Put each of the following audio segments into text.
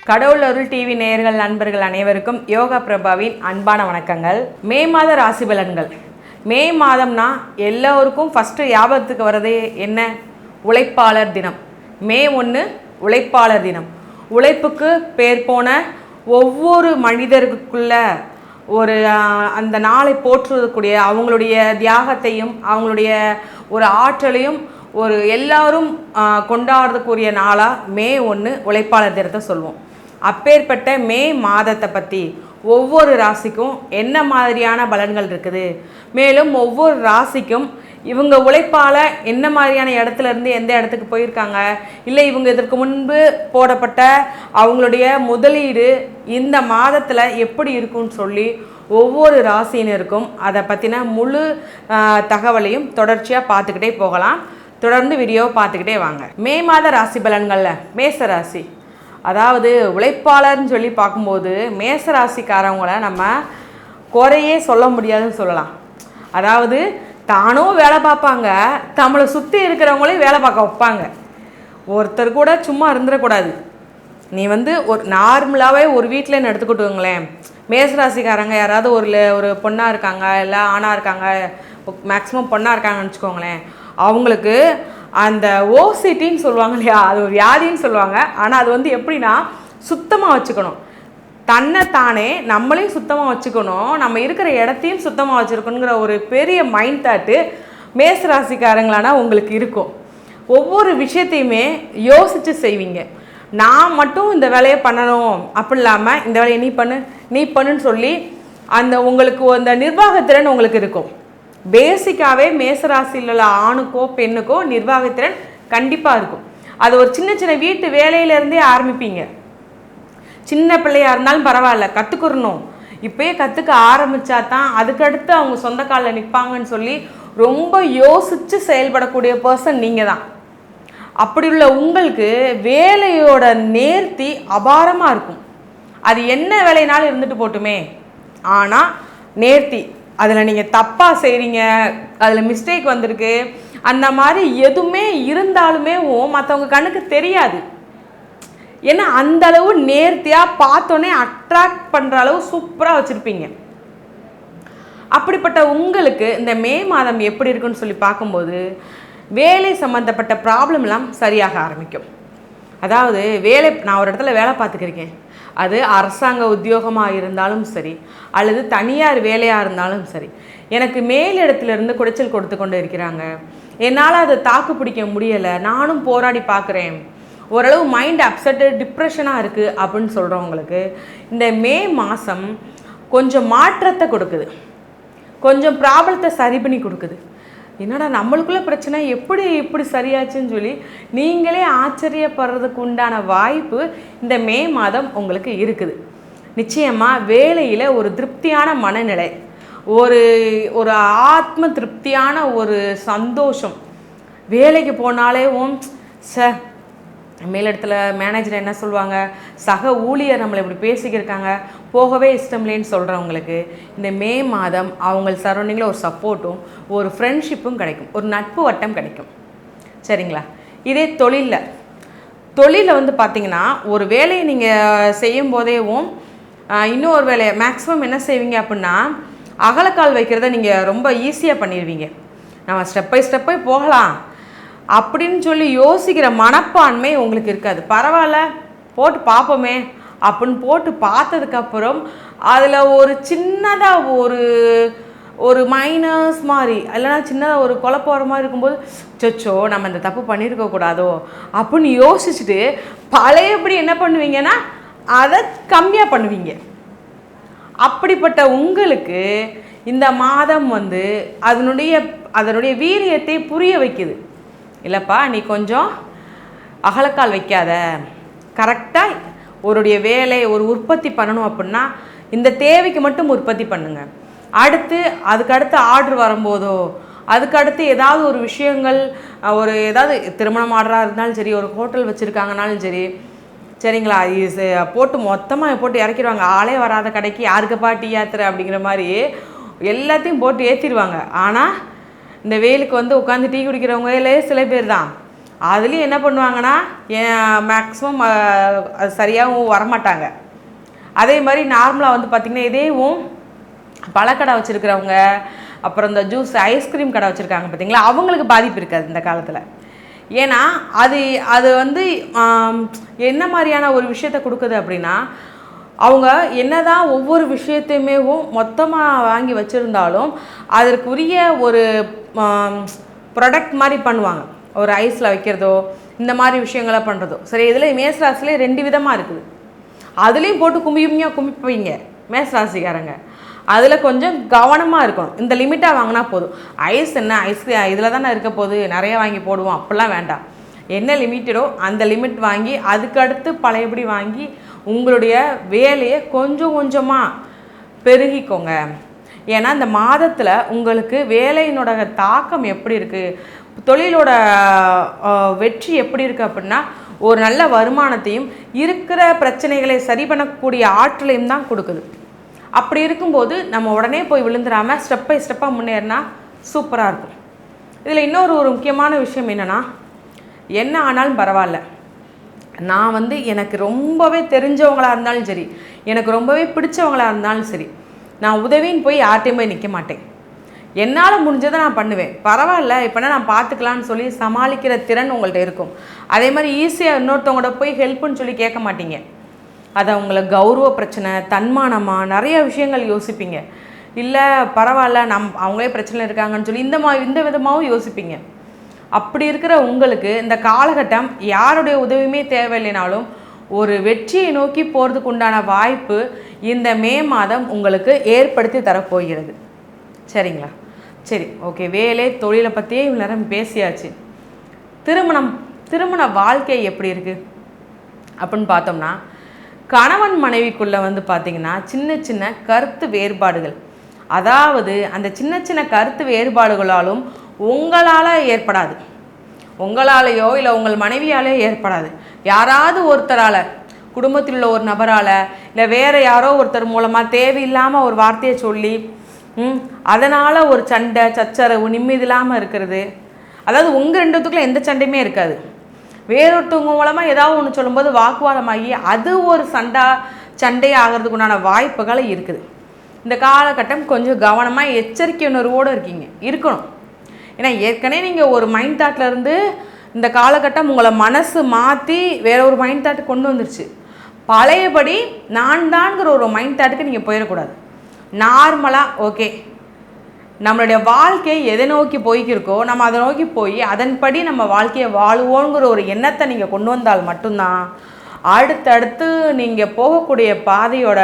கடவுள் அருள் டிவி நேயர்கள் நண்பர்கள் அனைவருக்கும் யோகா பிரபாவின் அன்பான வணக்கங்கள். மே மாத ராசி பலன்கள். மே மாதம்னா எல்லோருக்கும் ஃபஸ்ட்டு ஞாபகத்துக்கு வர்றதே என்ன? உழைப்பாளர் தினம். மே 1 உழைப்பாளர் தினம். உழைப்புக்கு பேர் போன ஒவ்வொரு மனிதருக்குள்ள ஒரு அந்த நாளை போற்றுவதற்குரிய அவங்களுடைய தியாகத்தையும் அவங்களுடைய ஒரு ஆற்றலையும் ஒரு எல்லாரும் கொண்டாடுறதுக்குரிய நாளாக மே 1 உழைப்பாளர் தினத்தை சொல்லுவோம். அப்பேற்பட்ட மே மாதத்தை பற்றி ஒவ்வொரு ராசிக்கும் என்ன மாதிரியான பலன்கள் இருக்குது, மேலும் ஒவ்வொரு ராசிக்கும் இவங்க உழைப்பால் என்ன மாதிரியான இடத்துல இருந்து எந்த இடத்துக்கு போயிருக்காங்க, இல்லை இவங்க இதற்கு முன்பு போடப்பட்ட அவங்களுடைய முதலீடு இந்த மாதத்தில் எப்படி இருக்குன்னு சொல்லி ஒவ்வொரு ராசியினருக்கும் அதை பற்றின முழு தகவலையும் தொடர்ச்சியாக பார்த்துக்கிட்டே போகலாம். தொடர்ந்து வீடியோவை பார்த்துக்கிட்டே வாங்க. மே மாத ராசி பலன்களில் மேச ராசி, அதாவது உழைப்பாளர்னு சொல்லி பார்க்கும்போது மேச ராசிக்காரவங்களை நம்ம குறையே சொல்ல முடியாதுன்னு சொல்லலாம். அதாவது தானும் வேலை பார்ப்பாங்க, நம்மளை சுற்றி இருக்கிறவங்களையும் வேலை பார்க்க வைப்பாங்க. ஒருத்தர் கூட சும்மா இருந்துடக்கூடாது. நீ ஒரு நார்மலாகவே ஒரு வீட்டில் எடுத்துக்கிட்டுங்களேன், மேசராசிக்காரங்க யாராவது ஒரு பொண்ணாக இருக்காங்க, இல்லை ஆணாக இருக்காங்க, மேக்ஸிமம் பொண்ணாக இருக்காங்கன்னு வச்சுக்கோங்களேன், அவங்களுக்கு அந்த ஓசிட்டின்னு சொல்லுவாங்க இல்லையா, அது ஒரு வியாதின்னு சொல்லுவாங்க. ஆனால் அது எப்படின்னா சுத்தமாக வச்சுக்கணும், தன்னைத்தானே நம்மளையும் சுத்தமாக வச்சுக்கணும், நம்ம இருக்கிற இடத்தையும் சுத்தமாக வச்சுருக்கணுங்கிற ஒரு பெரிய மைண்ட் தாட்டு மேசராசிக்காரங்களானா உங்களுக்கு இருக்கும். ஒவ்வொரு விஷயத்தையுமே யோசித்து செய்வீங்க. நான் மட்டும் இந்த வேலையை பண்ணணும் அப்படி இல்லாமல் இந்த வேலையை நீ பண்ணுன்னு சொல்லி அந்த உங்களுக்கு அந்த நிர்வாகத்திறன் உங்களுக்கு இருக்கும். பேசிக்காகவே மேசராசியில் உள்ள ஆணுக்கோ பெண்ணுக்கோ நிர்வாகத்திறன் கண்டிப்பாக இருக்கும். அது ஒரு சின்ன சின்ன வீட்டு வேலையிலேருந்தே ஆரம்பிப்பீங்க. சின்ன பிள்ளையாக இருந்தாலும் பரவாயில்ல, கற்றுக்கிறணும், இப்போயே கற்றுக்க ஆரம்பித்தா தான் அதுக்கடுத்து அவங்க சொந்த காலில் நிற்பாங்கன்னு சொல்லி ரொம்ப யோசித்து செயல்படக்கூடிய பர்சன் நீங்கள் தான். அப்படி உள்ள உங்களுக்கு வேலையோட நேர்த்தி அபாரமாக இருக்கும். அது என்ன வேலைனாலும் இருந்துட்டு போட்டுமே, ஆனால் நேர்த்தி, அதில் நீங்கள் தப்பாக செய்கிறீங்க, அதில் மிஸ்டேக் வந்திருக்கு, அந்த மாதிரி எதுவுமே இருந்தாலுமே மற்றவங்க கண்ணுக்கு தெரியாது. ஏன்னா அந்த அளவு நேர்த்தியாக பார்த்தோன்னே அட்ராக்ட் பண்ணுற அளவு சூப்பராக வச்சுருப்பீங்க. அப்படிப்பட்ட உங்களுக்கு இந்த மே மாதம் எப்படி இருக்குன்னு சொல்லி பார்க்கும்போது வேலை சம்மந்தப்பட்ட ப்ராப்ளம்லாம் சரியாக ஆரம்பிக்கும். அதாவது நான் ஒரு இடத்துல வேலை பார்த்துக்கிருக்கேன், அது அரசாங்க உத்தியோகமாக இருந்தாலும் சரி அல்லது தனியார் வேலையாக இருந்தாலும் சரி, எனக்கு மேலிடத்துலேருந்து குடைச்சல் கொடுத்து கொண்டு இருக்கிறாங்க, என்னால் அதை தாக்கு பிடிக்க முடியலை, நானும் போராடி பார்க்குறேன், ஓரளவு மைண்ட் அப்செட்டு டிப்ரெஷனாக இருக்குது அப்படின்னு சொல்கிறவங்களுக்கு இந்த மே மாதம் கொஞ்சம் மாற்றத்தை கொடுக்குது, கொஞ்சம் ப்ராப்ளத்தை சரி பண்ணி கொடுக்குது. என்னடா நம்மளுக்குள்ள பிரச்சனை இப்படி சரியாச்சுன்னு சொல்லி நீங்களே ஆச்சரியப்படுறதுக்கு உண்டான வாய்ப்பு இந்த மே மாதம் உங்களுக்கு இருக்குது. நிச்சயமாக வேலையில் ஒரு திருப்தியான மனநிலை, ஒரு ஆத்ம திருப்தியான ஒரு சந்தோஷம். வேலைக்கு போனாலே மேலிடத்துல மேனேஜர் என்ன சொல்லுவாங்க, சக ஊழியர் நம்மளை இப்படி பேசிக்கிருக்காங்க, போகவே இஷ்டம் இல்லைன்னு சொல்கிறவங்களுக்கு இந்த மே மாதம் அவங்க சரௌண்டிங்கில் ஒரு சப்போர்ட்டும் ஒரு ஃப்ரெண்ட்ஷிப்பும் கிடைக்கும், ஒரு நட்பு வட்டம் கிடைக்கும். சரிங்களா? இதே தொழிலில் பார்த்திங்கன்னா ஒரு வேலையை நீங்கள் செய்யும் போதேவும் இன்னொரு வேலையை மேக்ஸிமம் என்ன செய்வீங்க அப்படின்னா அகலக்கால் வைக்கிறத நீங்கள் ரொம்ப ஈஸியாக பண்ணிடுவீங்க. நம்ம ஸ்டெப் பை ஸ்டெப்பை போகலாம் அப்படின்னு சொல்லி யோசிக்கிற மனப்பான்மை உங்களுக்கு இருக்காது. பரவாயில்ல போட்டு பார்ப்போமே அப்படின்னு போட்டு பார்த்ததுக்கப்புறம் அதில் ஒரு சின்னதாக ஒரு மைனஸ் மாதிரி இல்லைனா சின்னதாக ஒரு குழப்பம் மாதிரி இருக்கும்போது சொச்சோ நம்ம இந்த தப்பு பண்ணியிருக்கக்கூடாதோ அப்படின்னு யோசிச்சுட்டு பழையபடி என்ன பண்ணுவீங்கன்னா அதை கம்மியாக பண்ணுவீங்க. அப்படிப்பட்ட உங்களுக்கு இந்த மாதம் அதனுடைய வீரியத்தை புரிய வைக்குது. இல்லைப்பா, நீ கொஞ்சம் அகலக்கால் வைக்காத, கரெக்டாக ஒருடைய வேலை ஒரு உற்பத்தி பண்ணணும் அப்படின்னா இந்த தேவைக்கு மட்டும் உற்பத்தி பண்ணுங்க. அதுக்கடுத்து ஆர்டர் வரும்போதோ அதுக்கடுத்து ஏதாவது ஒரு விஷயங்கள் ஏதாவது திருமணம் ஆர்டராக இருந்தாலும் சரி, ஒரு ஹோட்டல் வச்சுருக்காங்கனாலும் சரிங்களா, மொத்தமாக போட்டு இறக்கிடுவாங்க. ஆளே வராத கடைக்கு யாருக்குப்பா டீ யாத்திரை அப்படிங்கிற மாதிரி எல்லாத்தையும் போட்டு ஏற்றிடுவாங்க. ஆனால் இந்த வெயிலுக்கு உட்காந்து டீ குடிக்கிறவங்களே சில பேர் தான். அதுலேயும் என்ன பண்ணுவாங்கன்னா மேக்ஸிமம் அது சரியாகவும் வரமாட்டாங்க. அதே மாதிரி நார்மலாக வந்து பார்த்திங்கன்னா இதேவும் பழக்கடை வச்சுருக்கிறவங்க, அப்புறம் இந்த ஜூஸ் ஐஸ்கிரீம் கடை வச்சுருக்காங்க பார்த்திங்களா, அவங்களுக்கு பாதிப்பு இருக்காது இந்த காலத்தில். ஏன்னா அது அது வந்து என்ன மாதிரியான ஒரு விஷயத்தை கொடுக்குது அப்படின்னா, அவங்க என்னதான் ஒவ்வொரு விஷயத்தையுமே மொத்தமாக வாங்கி வச்சுருந்தாலும் அதற்குரிய ஒரு ப்ராடக்ட் மாதிரி பண்ணுவாங்க. ஒரு ஐஸில் வைக்கிறதோ இந்த மாதிரி விஷயங்களை பண்ணுறதோ. சரி, இதில் மேசராசிலே 2 விதமாக இருக்குது. அதுலேயும் போட்டு குமிப்பீங்க மேசராசிக்காரங்க. அதில் கொஞ்சம் கவனமாக இருக்கணும். இந்த லிமிட்டாக வாங்கினா போதும். ஐஸ் என்ன ஐஸ்கிரீம் இதில் தானே இருக்க போது, நிறைய வாங்கி போடுவோம் அப்படிலாம் வேண்டாம். என்ன லிமிட்டடோ அந்த லிமிட் வாங்கி அதுக்கடுத்து பழையபடி வாங்கி உங்களுடைய வேலையை கொஞ்சம் கொஞ்சமாக பெருகிக்கோங்க. ஏன்னா இந்த மாதத்தில் உங்களுக்கு வேலையினோட தாக்கம் எப்படி இருக்குது, தொழிலோட வெற்றி எப்படி இருக்குது அப்படின்னா ஒரு நல்ல வருமானத்தையும் இருக்கிற பிரச்சனைகளை சரி பண்ணக்கூடிய ஆற்றலையும் தான் கொடுக்குது. அப்படி இருக்கும்போது நம்ம உடனே போய் விழுந்துடாமல் ஸ்டெப் பை ஸ்டெப்பாக முன்னேறினா சூப்பராக இருக்கும். இதில் இன்னொரு முக்கியமான விஷயம் என்னென்னா, என்ன ஆனாலும் பரவாயில்ல, நான் வந்து எனக்கு ரொம்பவே தெரிஞ்சவங்களாக இருந்தாலும் சரி, எனக்கு ரொம்பவே பிடிச்சவங்களாக இருந்தாலும் சரி, நான் உதவின்னு போய் யார்ட்டையும் போய் நிற்க மாட்டேன். என்னால் முடிஞ்சதை நான் பண்ணுவேன். பரவாயில்ல, இப்போனா நான் பார்த்துக்கலான்னு சொல்லி சமாளிக்கிற திறன் உங்கள்கிட்ட இருக்கும். அதே மாதிரி ஈஸியாக இன்னொருத்தவங்கள்ட போய் ஹெல்ப்புன்னு சொல்லி கேட்க மாட்டீங்க. அதை உங்களை கௌரவ பிரச்சனை, தன்மானமாக நிறைய விஷயங்கள் யோசிப்பீங்க. இல்லை பரவாயில்ல, அவங்களே பிரச்சனை இருக்காங்கன்னு சொல்லி இந்த விதமாகவும் யோசிப்பீங்க. அப்படி இருக்கிற உங்களுக்கு இந்த காலகட்டம் யாருடைய உதவியுமே தேவையில்லைனாலும் ஒரு வெற்றியை நோக்கி போகிறதுக்கு உண்டான வாய்ப்பு இந்த மே மாதம் உங்களுக்கு ஏற்படுத்தி தரப்போகிறது. சரிங்களா? சரி, ஓகே. வேலை தொழிலை பற்றியே இவ்வளோ நேரம் பேசியாச்சு. திருமண வாழ்க்கை எப்படி இருக்குது அப்படின்னு பார்த்தோம்னா, கணவன் மனைவிக்குள்ளே வந்து பார்த்திங்கன்னா சின்ன சின்ன கருத்து வேறுபாடுகள், அதாவது அந்த சின்ன சின்ன கருத்து வேறுபாடுகளாலும் உங்களால் ஏற்படாது, உங்களாலேயோ இல்லை உங்கள் மனைவியாலேயோ ஏற்படாது. யாராவது ஒருத்தரால், குடும்பத்தில் உள்ள ஒரு நபரால், இல்லை வேறு யாரோ ஒருத்தர் மூலமாக தேவையில்லாமல் ஒரு வார்த்தையை சொல்லி அதனால் ஒரு சண்டை சச்சரவு நிம்மதி இல்லாமல் இருக்கிறது. அதாவது உங்கள் ரெண்டுத்துக்குள்ள எந்த சண்டையுமே இருக்காது. வேறொருத்தவங்க மூலமாக ஏதாவது ஒன்று சொல்லும்போது வாக்குவாதமாகி அது ஒரு சண்டை ஆகிறதுக்கு உண்டான வாய்ப்புகள் இருக்குது. இந்த காலகட்டம் கொஞ்சம் கவனமாக எச்சரிக்கை உணர்வோடு இருக்கணும். ஏன்னா ஏற்கனவே நீங்கள் ஒரு மைண்ட் தாட்டில் இருந்து இந்த காலகட்டம் உங்களை மனசு மாற்றி வேற ஒரு மைண்ட் தாட்டு கொண்டு வந்துருச்சு. பழையபடி நான் தான்ங்கிற ஒரு மைண்ட் தாட்டுக்கு நீங்கள் போயிடக்கூடாது. நார்மலாக ஓகே, நம்மளுடைய வாழ்க்கை எதை நோக்கி போய்க்கிருக்கோ நம்ம அதை நோக்கி போய் அதன்படி நம்ம வாழ்க்கையை வாழுவோங்கிற ஒரு எண்ணத்தை நீங்கள் கொண்டு வந்தால் மட்டும்தான் அடுத்தடுத்து நீங்கள் போகக்கூடிய பாதையோட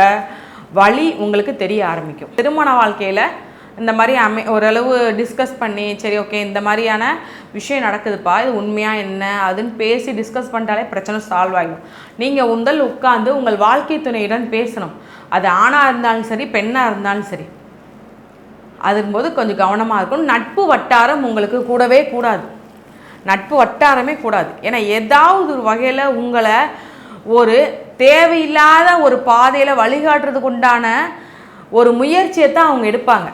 வழி உங்களுக்கு தெரிய ஆரம்பிக்கும். திருமண வாழ்க்கையில் இந்த மாதிரி ஓரளவு டிஸ்கஸ் பண்ணி, சரி ஓகே இந்த மாதிரியான விஷயம் நடக்குதுப்பா, இது உண்மையாக என்ன அதுன்னு பேசி டிஸ்கஸ் பண்ணிட்டாலே பிரச்சனை சால்வ் ஆகிடும். நீங்கள் உட்காந்து உங்கள் வாழ்க்கை துணையுடன் பேசணும். அது ஆணாக இருந்தாலும் சரி, பெண்ணாக இருந்தாலும் சரி. அதுக்கும்போது கொஞ்சம் கவனமாக இருக்கும். நட்பு வட்டாரம் உங்களுக்கு கூடவே கூடாது. நட்பு வட்டாரமே கூடாது. ஏன்னா ஏதாவது ஒரு வகையில் உங்களை ஒரு தேவையில்லாத ஒரு பாதையில் வழிகாட்டுறதுக்கு உண்டான ஒரு முயற்சியை தான் அவங்க எடுப்பாங்க.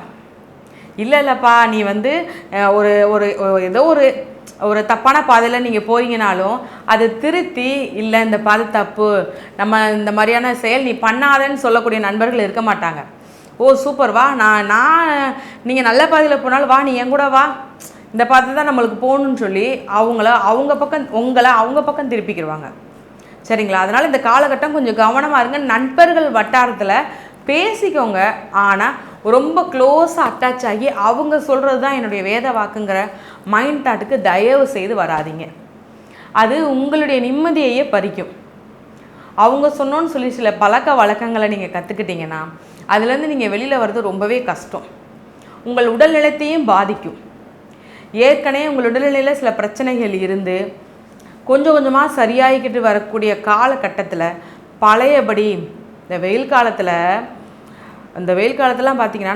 இல்லைப்பா, நீ வந்து ஒரு ஒரு ஏதோ ஒரு தப்பான பாதையில் நீங்கள் போறீங்கனாலும் அது திருத்தி, இல்லை இந்த பாதை தப்பு, நம்ம இந்த மாதிரியான செயல் நீ பண்ணாதன்னு சொல்லக்கூடிய நண்பர்கள் இருக்க மாட்டாங்க. ஓ சூப்பர், வா, நான் நீங்கள் நல்ல பாதையில் போனாலும் வா, நீ என் கூட வா, இந்த பாதை தான் நம்மளுக்கு போகணுன்னு சொல்லி உங்களை அவங்க பக்கம் திருப்பிக்கிடுவாங்க. சரிங்களா? அதனால் இந்த காலகட்டம் கொஞ்சம் கவனமாக இருங்க. நண்பர்கள் வட்டாரத்தில் பேசிக்கோங்க, ஆனால் ரொம்ப க்ளோஸாக அட்டாச் ஆகி அவங்க சொல்கிறது தான் என்னுடைய வேத வாக்குங்கிற மைண்ட் தாட்டுக்கு தயவு செய்து வராதிங்க. அது உங்களுடைய நிம்மதியையே பறிக்கும். அவங்க சொன்னோன்னு சொல்லி சில பழக்க வழக்கங்களை நீங்கள் கற்றுக்கிட்டீங்கன்னா அதுலேருந்து நீங்கள் வெளியில் வர்றது ரொம்பவே கஷ்டம். உங்கள் உடல்நிலையத்தையும் பாதிக்கும். ஏற்கனவே உங்கள் உடல்நிலையில் சில பிரச்சனைகள் இருந்து கொஞ்சம் கொஞ்சமாக சரியாகிக்கிட்டு வரக்கூடிய காலகட்டத்தில் பழையபடி இந்த வெயில் காலத்துலாம் பார்த்திங்கன்னா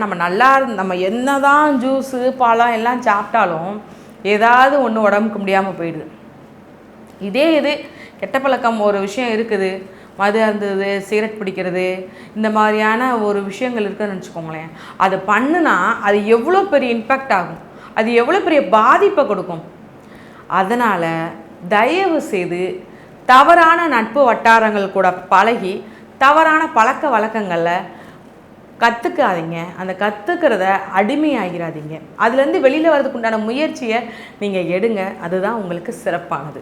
நம்ம என்ன தான் ஜூஸு பழம் எல்லாம் சாப்பிட்டாலும் ஏதாவது ஒன்று உடம்புக்கு முடியாமல் போயிடுது. இது கெட்ட பழக்கம் ஒரு விஷயம் இருக்குது, மது அருந்துறது, சிகரெட் பிடிக்கிறது, இந்த மாதிரியான ஒரு விஷயங்கள் இருக்குதுன்னு வச்சுக்கோங்களேன். அது பண்ணுனா அது எவ்வளோ பெரிய இம்பேக்ட் ஆகும், அது எவ்வளோ பெரிய பாதிப்பை கொடுக்கும். அதனால் தயவு செய்து தவறான நட்பு வட்டாரங்கள் கூட பழகி தவறான பழக்க வழக்கங்களில் கற்றுக்காதீங்க. அந்த கற்றுக்கிறத அடிமையாகிறாதீங்க. அதுலேருந்து வெளியில் வர்றதுக்கு உண்டான முயற்சியை நீங்கள் எடுங்க. அதுதான் உங்களுக்கு சிறப்பானது.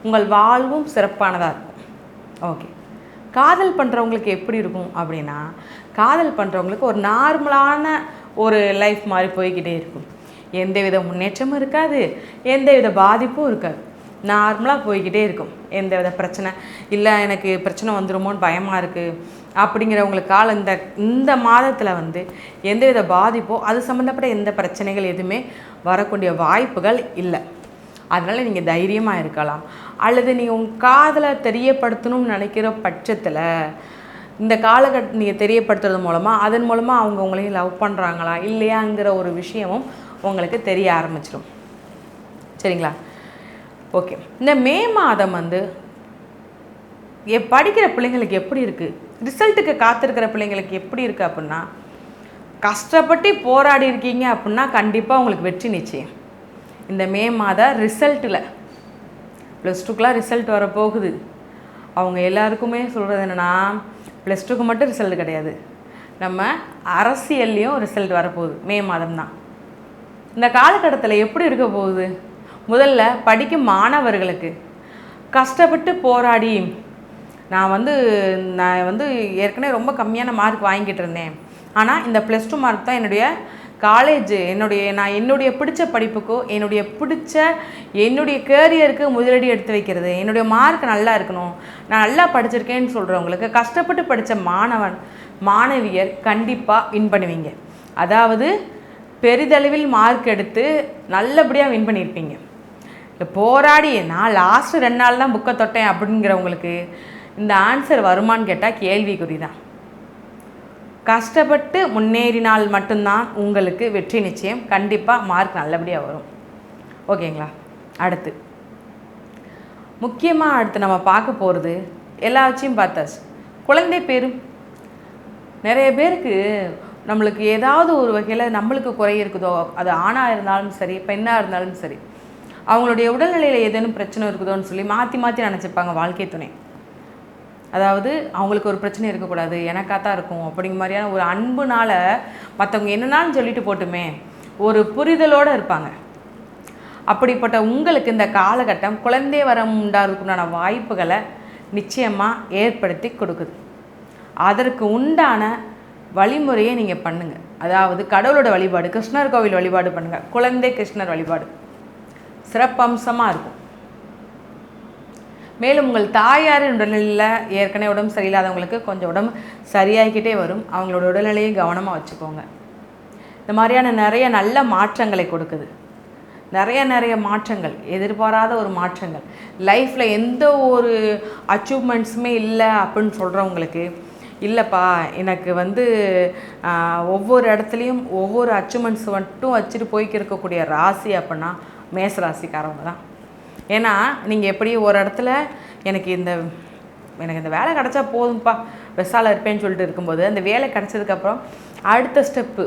உங்கள் வாழ்வும் சிறப்பானதாக இருக்கும். ஓகே, காதல் பண்ணுறவங்களுக்கு எப்படி இருக்கும் அப்படின்னா, காதல் பண்ணுறவங்களுக்கு ஒரு நார்மலான ஒரு லைஃப் மாதிரி போய்கிட்டே இருக்கும். எந்தவித முன்னேற்றமும் இருக்காது, எந்தவித பாதிப்பும் இருக்காது. நார்மலாக போய்கிட்டே இருக்கும். எந்தவித பிரச்சனை இல்லை, எனக்கு பிரச்சனை வந்துடுமோன்னு பயமாக இருக்குது அப்படிங்கிறவங்களுக்கால இந்த மாதத்தில் வந்து எந்தவித பாதிப்போ அது சம்மந்தப்பட்ட எந்த பிரச்சனைகள் எதுவுமே வரக்கூடிய வாய்ப்புகள் இல்லை. அதனால் நீங்கள் தைரியமாக இருக்கலாம். அல்லது நீங்கள் உங்கள் காதலை தெரியப்படுத்தணும்னு நினைக்கிற பட்சத்தில் இந்த காலகட்டம் நீங்கள் தெரியப்படுத்துறது மூலமாக அதன் மூலமாக அவங்க உங்களையும் லவ் பண்ணுறாங்களா இல்லையாங்கிற ஒரு விஷயமும் உங்களுக்கு தெரிய ஆரம்பிச்சிடும். சரிங்களா? ஓகே, இந்த மே மாதம் வந்து படிக்கிற பிள்ளைங்களுக்கு எப்படி இருக்குது, ரிசல்ட்டுக்கு காத்திருக்கிற பிள்ளைங்களுக்கு எப்படி இருக்குது அப்படின்னா, கஷ்டப்பட்டு போராடி இருக்கீங்க அப்படின்னா கண்டிப்பாக உங்களுக்கு வெற்றி நிச்சயம். இந்த மே மாத ரிசல்ட்டில் +2க்குலாம் ரிசல்ட் வரப்போகுது. அவங்க எல்லாருக்குமே சொல்கிறது என்னென்னா, +2க்கு மட்டும் ரிசல்ட் கிடையாது, நம்ம அரசியல்லையும் ரிசல்ட் வரப்போகுது. மே மாதம் தான். இந்த காலகட்டத்தில் எப்படி இருக்க போகுது? முதல்ல படிக்கும் மாணவர்களுக்கு கஷ்டப்பட்டு போராடி நான் வந்து ஏற்கனவே ரொம்ப கம்மியான மார்க் வாங்கிட்டு இருந்தேன். ஆனால் இந்த +2 மார்க் தான் என்னுடைய காலேஜ், நான் என்னுடைய பிடிச்ச படிப்புக்கோ என்னுடைய கேரியருக்கு முதலடி எடுத்து வைக்கிறது, என்னுடைய மார்க் நல்லா இருக்கணும், நான் நல்லா படிச்சிருக்கேன்னு சொல்கிறவங்களுக்கு, கஷ்டப்பட்டு படித்த மாணவியர் கண்டிப்பாக வின் பண்ணுவீங்க. அதாவது பெரிதளவில் மார்க் எடுத்து நல்லபடியாக வின் பண்ணியிருப்பீங்க. போராடி நான் லாஸ்ட்டு 2 நாள் தான் புக்கை தொட்டேன் அப்படிங்கிறவங்களுக்கு இந்த ஆன்சர் வருமானு கேட்டால் கேள்விக்குறி தான். கஷ்டப்பட்டு முன்னேறினால் மட்டும்தான் உங்களுக்கு வெற்றி நிச்சயம். கண்டிப்பாக மார்க் நல்லபடியாக வரும். ஓகேங்களா? அடுத்து முக்கியமாக அடுத்து நம்ம பார்க்க போகிறது எல்லாவற்றையும் பார்த்தாச்சு. குழந்தை பேரும் நிறைய பேருக்கு நம்மளுக்கு ஏதாவது ஒரு வகையில் நம்மளுக்கு குறை இருக்குதோ, அது ஆணாக இருந்தாலும் சரி பெண்ணாக இருந்தாலும் சரி, அவங்களுடைய உடல்நிலையில் ஏதேனும் பிரச்சனை இருக்குதோன்னு சொல்லி மாற்றி நினச்சிப்பாங்க வாழ்க்கை துணை. அதாவது அவங்களுக்கு ஒரு பிரச்சனை இருக்கக்கூடாது, எனக்காக தான் இருக்கும் அப்படிங்கிற மாதிரியான ஒரு அன்புனால் மற்றவங்க என்னன்னாலும் சொல்லிட்டு போட்டுமே ஒரு புரிதலோடு இருப்பாங்க. அப்படிப்பட்ட உங்களுக்கு இந்த காலகட்டம் குழந்தை வரம் உண்டாகிறதுக்குண்டான வாய்ப்புகளை நிச்சயமாக ஏற்படுத்தி கொடுக்குது. அதற்கு உண்டான வழிமுறையை நீங்கள் பண்ணுங்கள். அதாவது கடவுளோட வழிபாடு, கிருஷ்ணர் கோவில் வழிபாடு பண்ணுங்கள். குழந்தை கிருஷ்ணர் வழிபாடு சிறப்பம்சமாக இருக்கும். மேலும் உங்கள் தாயாரின் உடல்நிலையில் ஏற்கனவே உடம்பு சரியில்லாதவங்களுக்கு கொஞ்சம் உடம்பு சரியாகிக்கிட்டே வரும். அவங்களோட உடல்நிலையை கவனமாக வச்சுக்கோங்க. இந்த மாதிரியான நிறைய நல்ல மாற்றங்களை கொடுக்குது. நிறைய மாற்றங்கள், எதிர்பாராத ஒரு மாற்றங்கள். லைஃப்பில் எந்த ஒரு அச்சீவ்மெண்ட்ஸுமே இல்லை அப்படின்னு சொல்கிறவங்களுக்கு, இல்லைப்பா எனக்கு ஒவ்வொரு இடத்துலையும் ஒவ்வொரு அச்சீவ்மெண்ட்ஸ் மட்டும் வச்சுட்டு போய்க்கு இருக்கக்கூடிய ராசி அப்படின்னா மேச ராசிக்காரவங்க தான். ஏன்னா நீங்கள் எப்படி ஒரு இடத்துல எனக்கு இந்த வேலை கிடச்சா போதும்ப்பா பெஸ்ஸால் இருப்பேன்னு சொல்லிட்டு இருக்கும்போது, அந்த வேலை கிடச்சதுக்கப்புறம் அடுத்த ஸ்டெப்பு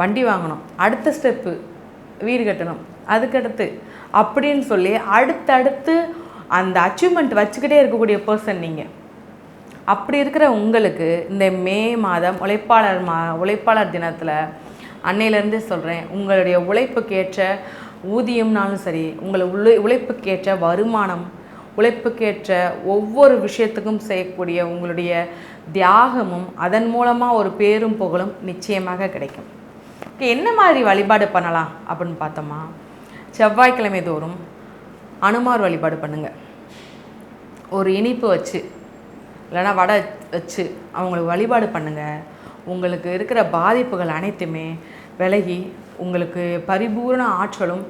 வண்டி வாங்கணும், அடுத்த ஸ்டெப்பு வீடு கட்டணும், அதுக்கடுத்து அப்படின்னு சொல்லி அடுத்தடுத்து அந்த அச்சீவ்மெண்ட் வச்சுக்கிட்டே இருக்கக்கூடிய பர்சன் நீங்கள். அப்படி இருக்கிற உங்களுக்கு இந்த மே மாதம் உழைப்பாளர் தினத்தில் அன்னையிலேருந்தே சொல்கிறேன், உங்களுடைய உழைப்புக்கேற்ற ஊதியம்னாலும் சரி, உங்களை உழைப்புக்கேற்ற வருமானம், உழைப்புக்கேற்ற ஒவ்வொரு விஷயத்துக்கும் செய்யக்கூடிய உங்களுடைய தியாகமும் அதன் மூலமாக ஒரு பேரும் புகழும் நிச்சயமாக கிடைக்கும். என்ன மாதிரி வழிபாடு பண்ணலாம் அப்படின்னு பார்த்தோமா, செவ்வாய்க்கிழமை தோறும் அனுமார் வழிபாடு பண்ணுங்கள். ஒரு இனிப்பு வச்சு இல்லைனா வடை வச்சு அவங்களுக்கு வழிபாடு பண்ணுங்கள். உங்களுக்கு இருக்கிற பாதிப்புகள் அனைத்துமே விலகி உங்களுக்கு பரிபூர்ண ஆற்றலும்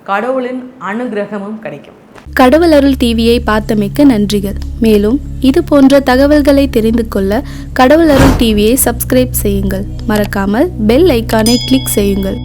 கடவுளின் அனுகிரகமும் கிடைக்கும். கடவுள் அருள் டிவியை பார்த்தமைக்கு நன்றிகள். மேலும் இது போன்ற தகவல்களை தெரிந்து கொள்ள கடவுள் அருள் டிவியை சப்ஸ்கிரைப் செய்யுங்கள். மறக்காமல் பெல் ஐக்கானை கிளிக் செய்யுங்கள்.